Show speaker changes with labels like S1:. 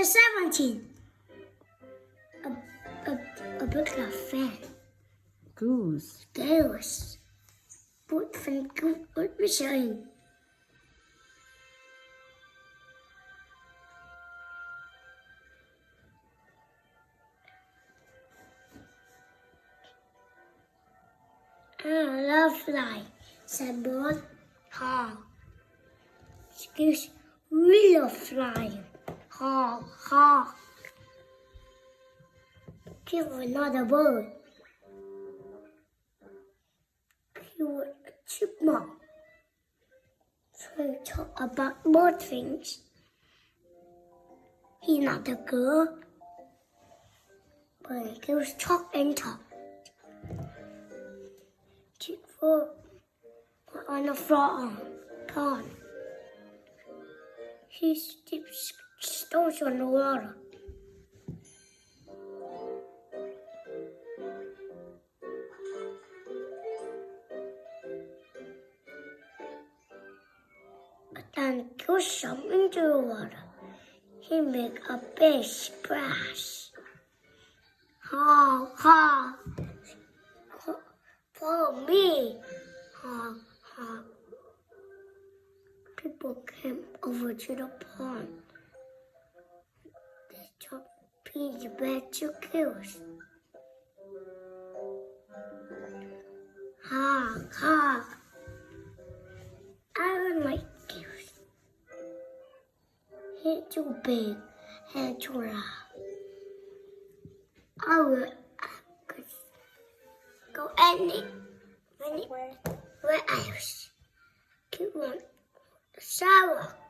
S1: Chapter 17. A butler fan.
S2: Goose.
S1: Goose. Bút phần cứu bút với trời. I love fly, said Bert. Ha. Goose, we love flying. Ha, ha. Give another bird. He was a chipmunk. So he talked about bird things. He's not a girl, but he was talk and talk. Chipmunk was on the floor pond. He dips stones on the water. But then goes some into the water. He make a big splash. Ha ha! Follow me! Ha ha! People came over to the pond. They took Peter back to Goose. Ha ha! I don't like Goose. He's too big and too loud. I will go anywhere else. Keep on the sidewalk.